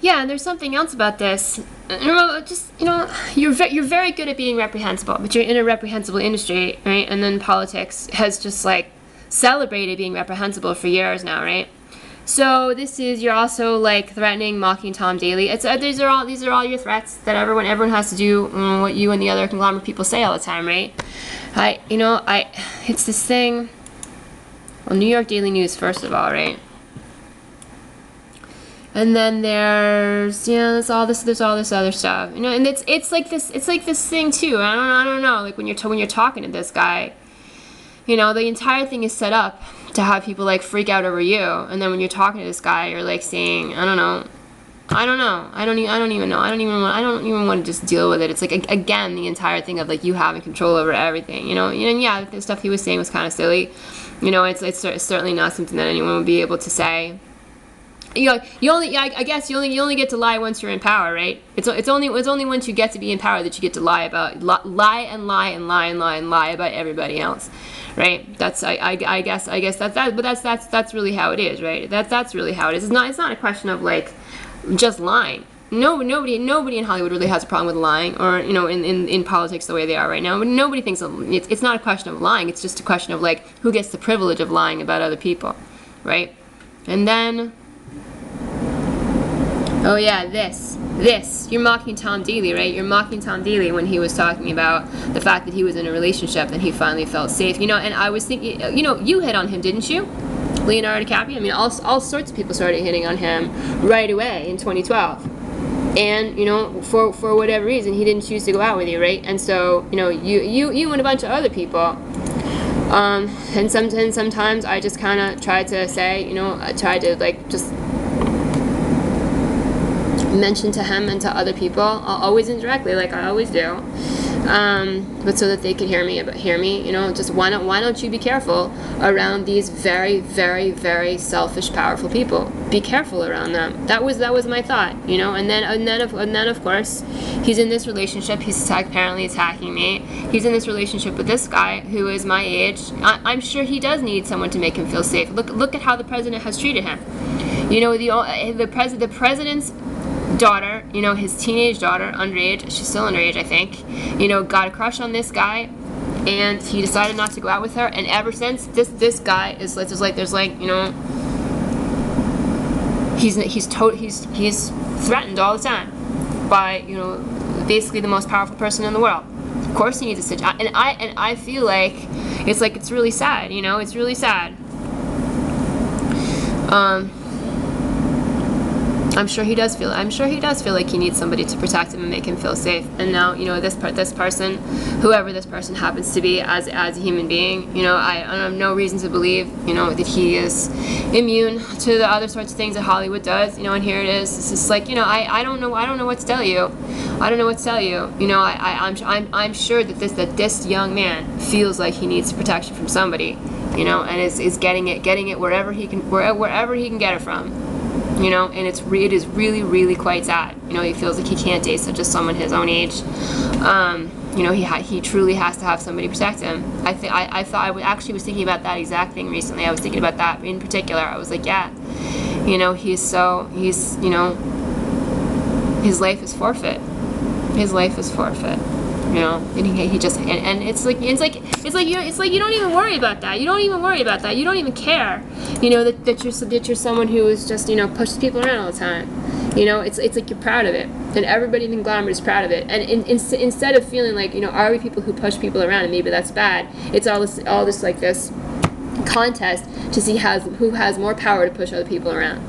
Yeah, and there's something else about this. You're very good at being reprehensible, but you're in a reprehensible industry, right? And then politics has just like celebrated being reprehensible for years now, right? So you're also like threatening, mocking Tom Daley. These are all your threats that everyone has to do what you and the other conglomerate people say all the time, right? It's this thing. Well, New York Daily News, first of all, right? And then there's all this other stuff, and it's like this thing too. I don't know, like when you're talking to this guy, the entire thing is set up to have people like freak out over you, and then when you're talking to this guy, you're like saying, I don't even want to just deal with it. It's like again the entire thing of like you having control over everything, and yeah, the stuff he was saying was kind of silly, it's certainly not something that anyone would be able to say. I guess you only get to lie once you're in power, right? It's only once you get to be in power that you get to lie about everybody else, right? I guess that's really how it is, right? That's really how it is. It's not a question of like just lying. Nobody in Hollywood really has a problem with lying, or in politics the way they are right now. But nobody thinks it's not a question of lying. It's just a question of like who gets the privilege of lying about other people, right? And then. Oh yeah, this. You're mocking Tom Daley, right? You're mocking Tom Daley when he was talking about the fact that he was in a relationship and he finally felt safe. And I was thinking, you hit on him, didn't you? Leonardo DiCaprio? I mean, all sorts of people started hitting on him right away in 2012. And, for whatever reason, he didn't choose to go out with you, right? And so, you and a bunch of other people. And sometimes I just kind of tried to say, I tried to, like, just mention to him and to other people, always indirectly, like I always do, but so that they could hear me. Just why don't you be careful around these very, very, very selfish, powerful people? Be careful around them. That was my thought, And then of course, he's in this relationship. He's apparently attacking me. He's in this relationship with this guy who is my age. I'm sure he does need someone to make him feel safe. Look at how the president has treated him. The president's daughter, his teenage daughter, underage, she's still underage, I think, got a crush on this guy, and he decided not to go out with her, and ever since, this guy is he's threatened all the time by, basically the most powerful person in the world. Of course he needs to sit down, and I feel like it's really sad, it's really sad. I'm sure he does feel like he needs somebody to protect him and make him feel safe. And now, this person, whoever this person happens to be as a human being, I have no reason to believe, that he is immune to the other sorts of things that Hollywood does, and here it is. It's just like, I don't know what to tell you. I'm sure that this young man feels like he needs protection from somebody, and is getting it wherever he can get it from. And it is really, really quite sad. He feels like he can't date someone his own age. He truly has to have somebody protect him. I was thinking about that exact thing recently. I was thinking about that in particular. I was like, yeah, his life is forfeit. His life is forfeit. And he just and it's like you don't even worry about that. You don't even care. That you're someone who is just pushes people around all the time. It's like you're proud of it, and everybody in the conglomerate is proud of it. And instead of feeling like are we people who push people around and maybe that's bad, it's all this like this contest to see who has more power to push other people around.